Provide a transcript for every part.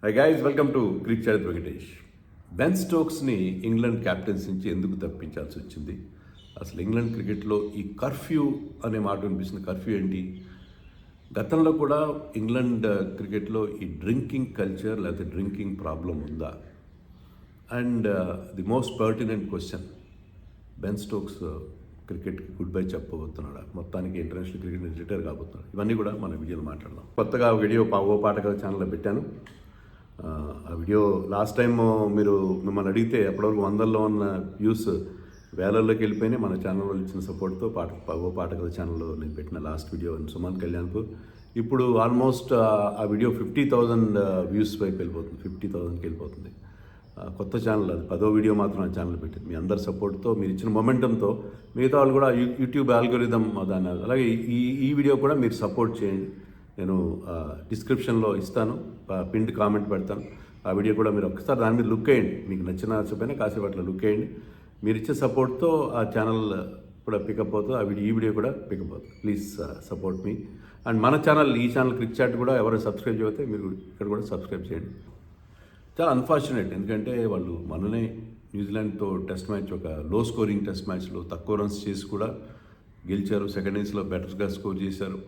Hi guys, welcome to Crick చరిత్ర Venkatesh. Ben స్టోక్స్ని England captains నుంచి ఎందుకు తప్పించాల్సి వచ్చింది? అసలు ఇంగ్లాండ్ క్రికెట్లో ఈ కర్ఫ్యూ అనే మాట వినిపిస్తుంది. కర్ఫ్యూ ఏంటి? గతంలో కూడా ఇంగ్లాండ్ క్రికెట్లో ఈ డ్రింకింగ్ కల్చర్ లేకపోతే డ్రింకింగ్ ప్రాబ్లం ఉందా? And the most pertinent question, Ben Stokes క్రికెట్కి గుడ్ బై చెప్పబోతున్నాడా? మొత్తానికి ఇంటర్నేషనల్ క్రికెట్ నుంచి రిటైర్ కాబోతున్నాడు. ఇవన్నీ కూడా మన వీడియోలో మాట్లాడదాం. కొత్తగా వీడియో ఓ పాటగా ఛానల్లో పెట్టాను. ఆ వీడియో లాస్ట్ టైం మీరు మిమ్మల్ని అడిగితే ఎప్పటివరకు వందల్లో ఉన్న వ్యూస్ వేలల్లోకి వెళ్ళిపోయినాయి. మన ఛానల్లో ఇచ్చిన సపోర్ట్తో పాట కథ ఛానల్లో నేను పెట్టిన లాస్ట్ వీడియో సుమన్ కళ్యాణ్కు ఇప్పుడు ఆల్మోస్ట్ ఆ వీడియో 50,000 వ్యూస్ వైపు వెళ్ళిపోతుంది. 50,000కి వెళ్ళిపోతుంది. కొత్త ఛానల్ అది 10వ వీడియో మాత్రం ఆ ఛానల్ పెట్టింది. మీ అందరి సపోర్ట్తో, మీరు ఇచ్చిన మొమెంటంతో మిగతా వాళ్ళు కూడా యూట్యూబ్ ఆల్గోరిథం దాన్ని అలాగే ఈ వీడియో కూడా మీరు సపోర్ట్ చేయండి. నేను డిస్క్రిప్షన్లో ఇస్తాను, పిన్డ్ కామెంట్ పెడతాను. ఆ వీడియో కూడా మీరు ఒక్కసారి దాని మీద లుక్ వేయండి. మీకు నచ్చిపోయినా కాసేపు అట్లా లుక్ వేయండి. మీరు ఇచ్చే సపోర్ట్తో ఆ ఛానల్ కూడా పికప్ అవుతుంది. ఈ వీడియో కూడా పికప్ అవుతుంది. Please support me. అండ్ మన ఛానల్, ఈ ఛానల్ క్రిక్ చాట్ కూడా ఎవరైనా సబ్స్క్రైబ్ చేస్తే మీరు ఇక్కడ కూడా సబ్స్క్రైబ్ చేయండి. చాలా అన్ఫార్చునేట్, ఎందుకంటే వాళ్ళు మననే న్యూజిలాండ్తో టెస్ట్ మ్యాచ్, ఒక లో స్కోరింగ్ టెస్ట్ మ్యాచ్లో తక్కువ రన్స్ చేసి కూడా గెలిచారు. సెకండ్ ఇన్నింగ్స్లో బెటర్గా స్కోర్ చేశారు.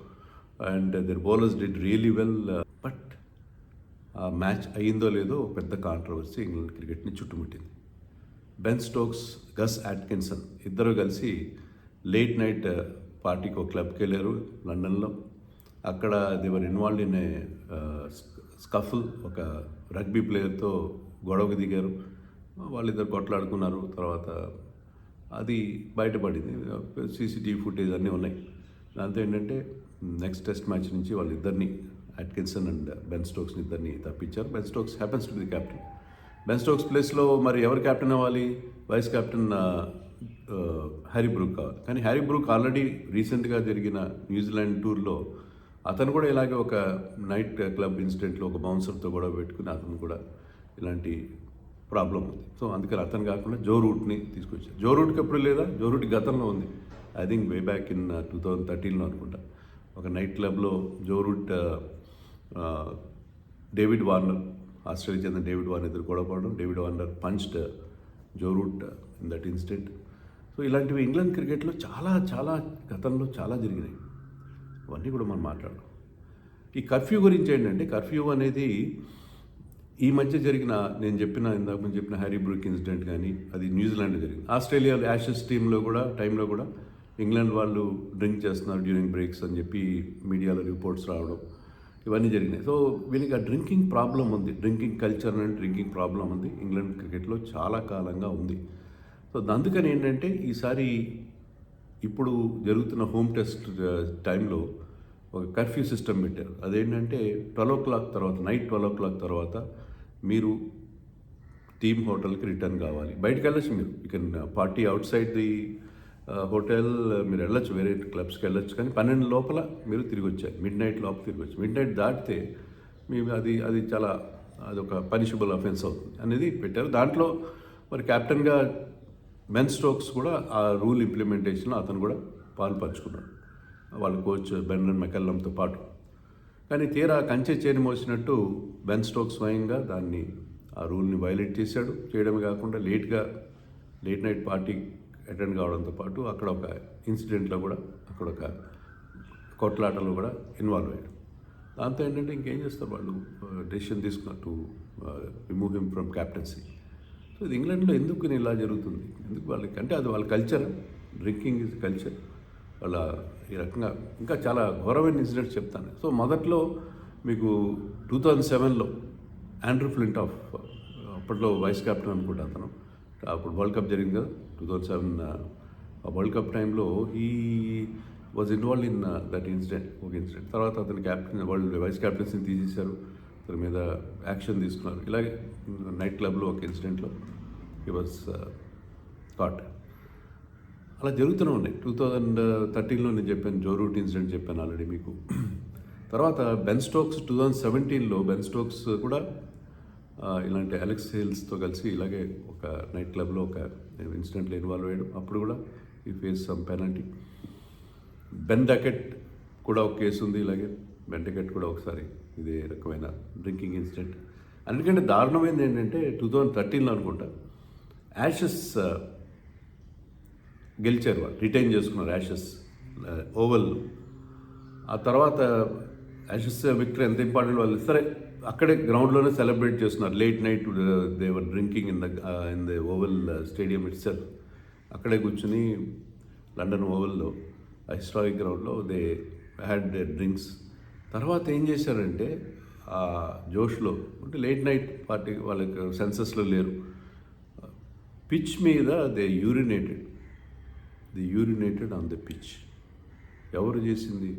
And their bowlers did really well. But ఆ మ్యాచ్ అయ్యిందో లేదో పెద్ద కాంట్రవర్సీ ఇంగ్లాండ్ క్రికెట్ని చుట్టుముట్టింది. బెన్ స్టోక్స్, గస్ అట్కిన్సన్ ఇద్దరు కలిసి లేట్ నైట్ పార్టీకి ఒక క్లబ్కి వెళ్ళారు లండన్లో. అక్కడ దేవర్ ఇన్వాల్వ్డ్ ఇన్ ఏ స్కఫుల్. ఒక రగ్బీ ప్లేయర్తో గొడవకు దిగారు. వాళ్ళిద్దరు కొట్లాడుకున్నారు. తర్వాత అది బయటపడింది. సీసీటీవీ ఫుటేజ్ అన్నీ ఉన్నాయి. దాంతో ఏంటంటే నెక్స్ట్ టెస్ట్ మ్యాచ్ నుంచి వాళ్ళిద్దరిని, అట్కిన్సన్ అండ్ బెన్ స్టోక్స్ని ఇద్దరిని తప్పించారు. Ben Stokes happens to be the captain. Ben Stokes ప్లేస్లో మరి ఎవరు కెప్టెన్ అవ్వాలి? వైస్ కెప్టెన్ హ్యారీ బ్రూక్ కావాలి. కానీ హ్యారీ బ్రూక్ ఆల్రెడీ రీసెంట్గా జరిగిన న్యూజిలాండ్ టూర్లో అతను కూడా ఇలాగే ఒక నైట్ క్లబ్ ఇన్సిడెంట్లో ఒక బౌన్సర్తో కూడా పెట్టుకుని అతను కూడా ఇలాంటి ప్రాబ్లం ఉంది. సో అందుకని అతను కాకుండా జో రూట్ని తీసుకొచ్చారు. జో రూట్కి ఎప్పుడు లేదా? జో రూట్ గతంలో ఉంది. I think way back in 2013లో అనుకుంటా. ఒక నైట్ క్లబ్లో Joe Root, David Warner, Australia చెందిన డేవిడ్ వార్నర్ ఇద్దరు గొడవపడడం. David Warner punched Joe Root in that incident. So ఇలాంటివి ఇంగ్లాండ్ క్రికెట్లో చాలా గతంలో చాలా జరిగినాయి. అవన్నీ కూడా మనం మాట్లాడడం. ఈ కర్ఫ్యూ గురించి ఏంటంటే, కర్ఫ్యూ అనేది ఈ మధ్య జరిగిన, నేను ఇందాక ముందు చెప్పిన హ్యారీ బ్రూక్ ఇన్సిడెంట్ కానీ అది న్యూజిలాండ్లో జరిగింది. ఆస్ట్రేలియా యాషెస్ టైంలో కూడా ఇంగ్లాండ్ వాళ్ళు డ్రింక్ చేస్తున్నారు డ్యూరింగ్ బ్రేక్స్ అని చెప్పి మీడియాలో రిపోర్ట్స్ రావడం, ఇవన్నీ జరిగినాయి. సో వీళ్ళకి ఆ డ్రింకింగ్ ప్రాబ్లం ఉంది. Drinking culture and drinking problem ఉంది ఇంగ్లాండ్ క్రికెట్లో చాలా కాలంగా ఉంది. సో అందుకని ఏంటంటే ఈసారి ఇప్పుడు జరుగుతున్న హోమ్ టెస్ట్ టైంలో ఒక కర్ఫ్యూ సిస్టమ్ పెట్టారు. అదేంటంటే 12 o'clock తర్వాత, నైట్ 12 o'clock తర్వాత మీరు టీమ్ హోటల్కి రిటర్న్ కావాలి. బయటకు వెళ్ళచ్చు, మీరు you can party out side the hotel, మీరు వెళ్ళొచ్చు, వేరే క్లబ్స్కి వెళ్ళొచ్చు. కానీ 12 లోపల మీరు తిరిగి వచ్చారు. మిడ్ నైట్ లోపల తిరిగి వచ్చి, మిడ్ నైట్ దాటితే మేము అది చాలా అదొక పనిషబుల్ అఫెన్స్ అవుతుంది అనేది పెట్టారు. దాంట్లో మరి కెప్టెన్గా బెన్ స్టోక్స్ కూడా ఆ రూల్ ఇంప్లిమెంటేషన్లో అతను కూడా పాలు పంచుకున్నాడు వాళ్ళ కోచ్ బెండన్ మెకల్లంతో పాటు. కానీ తీరా కంచె చేని మోసినట్టు బెన్ స్టోక్స్ స్వయంగా దాన్ని, ఆ రూల్ని వైలేట్ చేశాడు. చేయడమే కాకుండా లేట్ నైట్ పార్టీ అటెండ్ కావడంతో పాటు అక్కడ ఒక ఇన్సిడెంట్లో కూడా, అక్కడ ఒక కొట్లాటలో కూడా ఇన్వాల్వ్ అయ్యాడు. దాంతో ఏంటంటే ఇంకేం చేస్తారు వాళ్ళు, డెసిషన్ తీసుకున్నట్టు remove him from captaincy. So ఇది ఇంగ్లాండ్లో ఎందుకు ఇలా జరుగుతుంది? ఎందుకు వాళ్ళకి అంటే అది వాళ్ళ కల్చర్, డ్రింకింగ్ ఇస్ కల్చర్. వాళ్ళ ఈ రకంగా ఇంకా చాలా ఘోరమైన ఇన్సిడెంట్స్ చెప్తాను. సో మొదట్లో మీకు 2007లో ఆండ్రూ ఫ్లింటాఫ్, అప్పట్లో వైస్ కెప్టెన్ అనుకుంటా అతను, అప్పుడు వరల్డ్ కప్ జరిగింది కదా 2007, ఆ వరల్డ్ కప్ టైంలో he was involve in that incident. ఒక ఇన్సిడెంట్ తర్వాత అతని వైస్ కెప్టెన్సీని తీసేశారు, అతని మీద యాక్షన్ తీసుకున్నారు. ఇలాగే నైట్ క్లబ్లో ఒక ఇన్సిడెంట్లో హీ వాజ్ కాట్. అలా జరుగుతూనే ఉన్నాయి. 2013లో నేను చెప్పాను, జో రూట్ ఇన్సిడెంట్ చెప్పాను ఆల్రెడీ మీకు. తర్వాత బెన్ స్టోక్స్ 2017లో బెన్ స్టోక్స్ కూడా ఇలాంటి అలెక్స్ హేల్స్తో కలిసి ఇలాగే ఒక నైట్ క్లబ్లో ఒక ఇన్సిడెంట్లో ఇన్వాల్వ్ అయ్యాడు. అప్పుడు కూడా ఈ face some penalty. Ben Duckett కూడా ఒక కేసు ఉంది ఇలాగే. బెన్ డకెట్ కూడా ఒకసారి ఇదే రకమైన డ్రింకింగ్ ఇన్సిడెంట్. అందుకంటే దారుణమైంది ఏంటంటే 2013లో అనుకుంటా యాషెస్ గెలిచారు, వాళ్ళు రిటైన్ చేసుకున్నారు యాషెస్ ఓవల్. ఆ తర్వాత యాషెస్ విక్టరీ ఎంత ఇంపార్టెంట్, వాళ్ళు సరే అక్కడే గ్రౌండ్లోనే సెలబ్రేట్ చేస్తున్నారు. Late night they were drinking in the Oval stadium itself. అక్కడే కూర్చుని లండన్ ఓవల్లో హిస్టారిక్ గ్రౌండ్లో దే హ్యాడ్ దే డ్రింక్స్. తర్వాత ఏం చేశారంటే ఆ జోష్లో అంటే లేట్ నైట్ పార్టీ, వాళ్ళకి సెన్సస్లో లేరు, పిచ్ మీద they urinated on the pitch. ఎవరు చేసింది?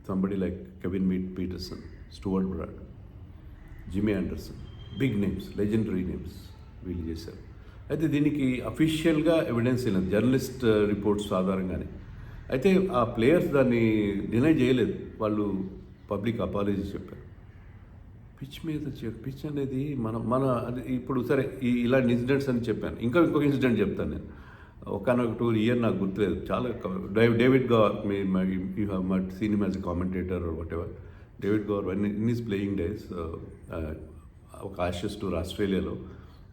Somebody like Kevin Pietersen, Stuart Broad, Jimmy Anderson, big names, legendary names వీళ్ళు చేశారు. అయితే దీనికి అఫీషియల్గా ఎవిడెన్స్ లేదు, జర్నలిస్ట్ రిపోర్ట్స్ ఆధారంగానే. అయితే ఆ ప్లేయర్స్ దాన్ని డినై చేయలేదు, వాళ్ళు పబ్లిక్ అపాలజీ చెప్పారు. పిచ్ మీద పిచ్ అనేది మన అది ఇప్పుడు సరే ఇలాంటి ఇన్సిడెంట్స్ అని చెప్పాను. ఇంకొక ఇన్సిడెంట్ చెప్తాను నేను. ఒకనొక 2 ఇయర్ నాకు గుర్తులేదు, చాలా David Gower, you have must seen him as a commentator or whatever. David Gower in his playing days ఒక ఆషెస్ టూర్ ఆస్ట్రేలియాలో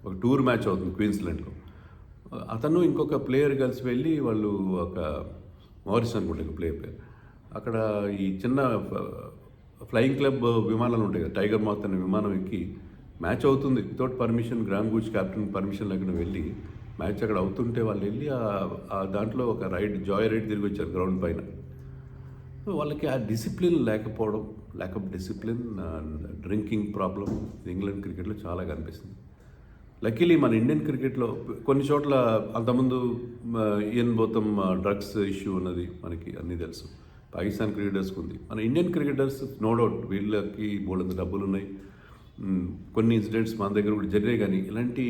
ఒక టూర్ మ్యాచ్ అవుతుంది క్వీన్స్లాండ్లో. అతను ఇంకొక ప్లేయర్ కలిసి వెళ్ళి, వాళ్ళు ఒక మారిస్ అనుకుంటే ఒక ప్లేయర్ అక్కడ ఈ చిన్న ఫ్లయింగ్ క్లబ్ విమానాలు ఉంటాయి కదా, టైగర్ మాత్ అనే విమానం ఎక్కి మ్యాచ్ అవుతుంది without permission, gram Gooch captain permission లేకుండా వెళ్ళి మ్యాచ్ అక్కడ అవుతుంటే వాళ్ళు వెళ్ళి ఆ దాంట్లో ఒక జాయ్ రైడ్ తిరిగి వచ్చారు గ్రౌండ్ పైన. సో వాళ్ళకి ఆ డిసిప్లిన్ లేకపోవడం, lack of discipline, drinking problem England క్రికెట్లో చాలా కనిపిస్తుంది. లక్కీలీ మన ఇండియన్ క్రికెట్లో కొన్ని చోట్ల అంతకుముందు ఈయన్ బోతమ్ డ్రగ్స్ ఇష్యూ ఉన్నది మనకి అన్నీ తెలుసు, పాకిస్తాన్ క్రికెటర్స్కి ఉంది. మన ఇండియన్ క్రికెటర్స్ నో డౌట్ వీళ్ళకి బోల్డంత డబ్బులు ఉన్నాయి, కొన్ని ఇన్సిడెంట్స్ మన దగ్గర కూడా జరిగాయి, కానీ ఇలాంటి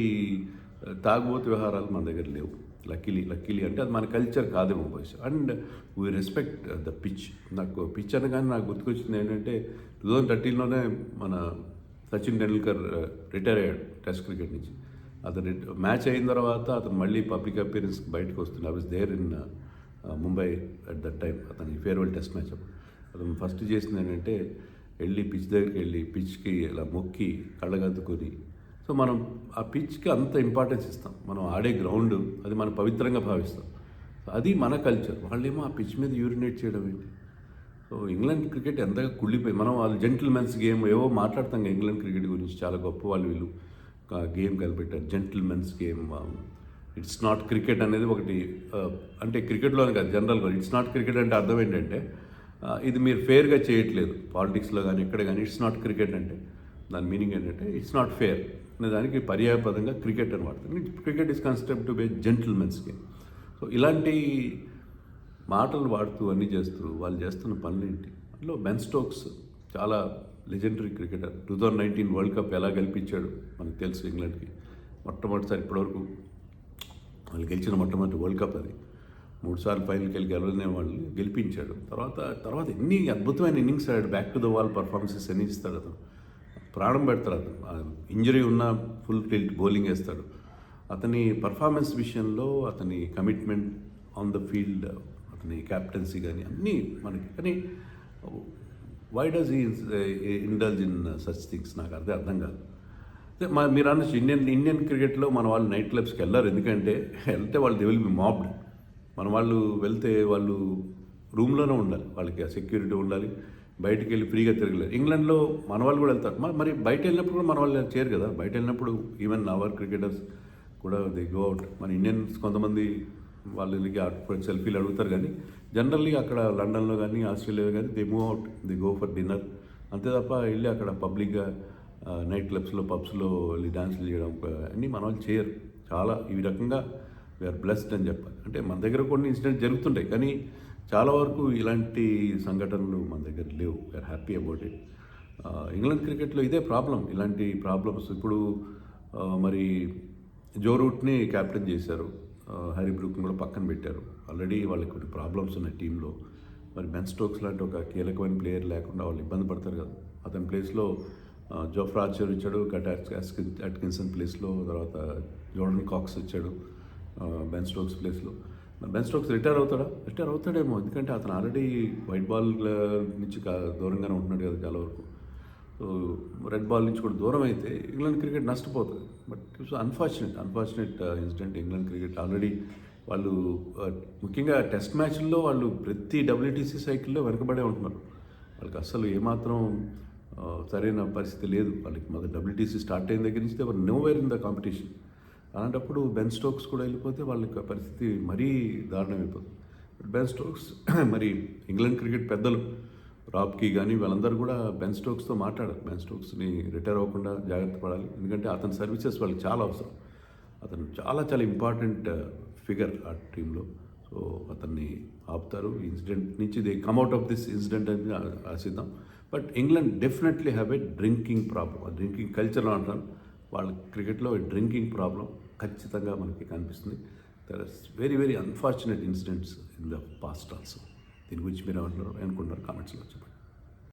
తాగుబోతు వ్యవహారాలు మన దగ్గర లేవు. లక్కీలీ అంటే అది మన కల్చర్ కాదేమో బహుశా. And we respect the pitch. నాకు పిచ్ అనగానే నాకు గుర్తుకొచ్చింది ఏంటంటే 2013లోనే మన సచిన్ టెండూల్కర్ రిటైర్ అయ్యాడు టెస్ట్ క్రికెట్ నుంచి. అతను మ్యాచ్ అయిన తర్వాత అతను మళ్ళీ పబ్లిక్ అపియరెన్స్కి బయటకు వస్తున్నాడు. I was there in Mumbai at that time. అతని ఫేర్వెల్ టెస్ట్ మ్యాచ్ అతను ఫస్ట్ చేసింది ఏంటంటే వెళ్ళి పిచ్ దగ్గరికి వెళ్ళి పిచ్కి ఇలా మొక్కి కళ్ళగద్దుకొని. సో మనం ఆ పిచ్కి అంత ఇంపార్టెన్స్ ఇస్తాం, మనం ఆడే గ్రౌండ్ అది మనం పవిత్రంగా భావిస్తాం. అది మన కల్చర్. వాళ్ళేమో ఆ పిచ్ మీద యూరినేట్ చేయడం ఏంటి? సో ఇంగ్లాండ్ క్రికెట్ ఎంతగా కుళ్ళిపోయి, మనం వాళ్ళు జెంటిల్మెన్స్ గేమ్ ఏవో మాట్లాడతాం ఇంగ్లాండ్ క్రికెట్ గురించి, చాలా గొప్ప వాళ్ళు వీళ్ళు గేమ్ కనిపెట్టారు, gentlemen's game. It's not cricket అనేది ఒకటి, అంటే క్రికెట్లోనే కాదు జనరల్గా ఇట్స్ నాట్ క్రికెట్ అంటే అర్థం ఏంటంటే ఇది మీరు ఫేర్గా చేయట్లేదు, పాలిటిక్స్లో కానీ ఎక్కడ కానీ ఇట్స్ నాట్ క్రికెట్ అంటే దాని మీనింగ్ ఏంటంటే ఇట్స్ నాట్ ఫేర్ అనే దానికి పర్యాయపదంగా క్రికెట్ అని వాడుతుంది. Cricket is considered to be gentlemen's game. So ఇలాంటి మాటలు వాడుతూ అన్నీ చేస్తూ వాళ్ళు చేస్తున్న పనులు ఏంటి? అందులో బెన్ స్టోక్స్ చాలా లెజెండరీ క్రికెటర్. 2019 వరల్డ్ కప్ ఎలా గెలిపించాడు మనకు తెలుసు ఇంగ్లాండ్కి. మొట్టమొదటిసారి ఇప్పటివరకు వాళ్ళు గెలిచిన మొట్టమొదటి వరల్డ్ కప్ అది. 3 సార్లు ఫైనల్కి వెళ్ళి గెలవనే వాళ్ళని గెలిపించాడు. తర్వాత ఎన్ని అద్భుతమైన ఇన్నింగ్స్ ఆడాడు, back to the wall performances ఎన్ని ఇస్తాడు అతను, ప్రాణం పెడతాడు అతను. ఇంజరీ ఉన్న ఫుల్ టిల్ట్ బౌలింగ్ వేస్తాడు. అతని పర్ఫార్మెన్స్ విషయంలో అతని కమిట్మెంట్ ఆన్ ద ఫీల్డ్, అతని క్యాప్టెన్సీ కానీ అన్నీ మనకి. కానీ why does he indulge in such things నాకు అర్థం కాదు. మీరు అనొచ్చు ఇండియన్ క్రికెట్లో మన వాళ్ళు నైట్ క్లబ్స్కి వెళ్ళారు, ఎందుకంటే వెళ్తే వాళ్ళు దే విల్ బి మాబ్డ్. మన వాళ్ళు వెళ్తే వాళ్ళు రూమ్లోనే ఉండాలి, వాళ్ళకి సెక్యూరిటీ ఉండాలి, బయటికి వెళ్ళి ఫ్రీగా తిరగలేదు. ఇంగ్లాండ్లో మన వాళ్ళు కూడా వెళ్తారు, మరి బయట వెళ్ళినప్పుడు కూడా మన వాళ్ళు చేయరు కదా. బయట వెళ్ళినప్పుడు ఈవెన్ అవర్ క్రికెటర్స్ కూడా దే గో అవుట్. మన ఇండియన్స్ కొంతమంది వాళ్ళకి సెల్ఫీలు అడుగుతారు, కానీ జనరల్లీ అక్కడ లండన్లో కానీ ఆస్ట్రేలియాలో కానీ they move out, they go for dinner, అంతే తప్ప వెళ్ళి అక్కడ పబ్లిక్గా నైట్ క్లబ్స్లో పబ్స్లో వెళ్ళి డాన్సులు చేయడం అన్నీ మన వాళ్ళు చేయరు. చాలా ఈ రకంగా వీఆర్ బ్లెస్డ్ అని చెప్పాలి. అంటే మన దగ్గర కొన్ని ఇన్సిడెంట్స్ జరుగుతుంటాయి, కానీ చాలా వరకు ఇలాంటి సంఘటనలు మన దగ్గర లేవు. We are happy about it. England క్రికెట్లో ఇదే ప్రాబ్లం, ఇలాంటి ప్రాబ్లమ్స్. ఇప్పుడు మరి జో రూట్ని క్యాప్టెన్ చేశారు, హ్యారీ బ్రూక్ని కూడా పక్కన పెట్టారు. ఆల్రెడీ వాళ్ళకి కొన్ని ప్రాబ్లమ్స్ ఉన్నాయి టీంలో. మరి బెన్ స్టోక్స్ లాంటి ఒక కీలకమైన ప్లేయర్ లేకుండా వాళ్ళు ఇబ్బంది పడతారు కదా. అతని ప్లేస్లో జోఫ్రా ఆర్చర్ ఇచ్చాడు, అట్కిన్సన్ ప్లేస్లో, తర్వాత జోర్డన్ కాక్స్ ఇచ్చాడు బెన్ స్టోక్స్ ప్లేస్లో. మరి బెన్ స్టోక్స్ రిటైర్ అవుతాడేమో, ఎందుకంటే అతను ఆల్రెడీ వైట్ బాల్ నుంచి దూరంగానే ఉంటున్నాడు కదా చాలా వరకు. సో రెడ్ బాల్ నుంచి కూడా దూరం అయితే ఇంగ్లాండ్ క్రికెట్ నష్టపోతుంది. But it's unfortunate incident. England cricket already వాళ్ళు ముఖ్యంగా టెస్ట్ మ్యాచ్ల్లో వాళ్ళు ప్రతి WTC సైకిల్లో వెనకబడే ఉంటున్నారు. వాళ్ళకి అస్సలు ఏమాత్రం సరైన పరిస్థితి లేదు. వాళ్ళకి మొదటి WTC స్టార్ట్ అయిన దగ్గర నుంచి ఎవరు నోవేర్ ఇన్ ద కాంపిటీషన్. అలాంటప్పుడు బెన్ స్టోక్స్ కూడా వెళ్ళిపోతే వాళ్ళకి పరిస్థితి మరీ దారుణమైపోతుంది. బెన్ స్టోక్స్ మరి ఇంగ్లాండ్ క్రికెట్ పెద్దలు రాబ్కి కానీ వాళ్ళందరూ కూడా బెన్ స్టోక్స్తో మాట్లాడారు. బెన్ స్టోక్స్ని రిటైర్ అవ్వకుండా జాగ్రత్త పడాలి, ఎందుకంటే అతని సర్వీసెస్ వాళ్ళకి చాలా అవసరం. అతను చాలా చాలా ఇంపార్టెంట్ ఫిగర్ ఆ టీంలో. సో అతన్ని ఆపుతారు. ఇన్సిడెంట్ నుంచి they come out of this incident అని ఆశిద్దాం. But England definitely have a drinking problem. ఆ డ్రింకింగ్ కల్చర్లో అంటారు వాళ్ళ క్రికెట్లో డ్రింకింగ్ ప్రాబ్లం ఖచ్చితంగా మనకి కనిపిస్తుంది. There is very very unfortunate incidents in the past also. దీని గురించి మీరు ఏమంటున్నారు అనుకుంటున్నారు కామెంట్స్లో చెప్పండి.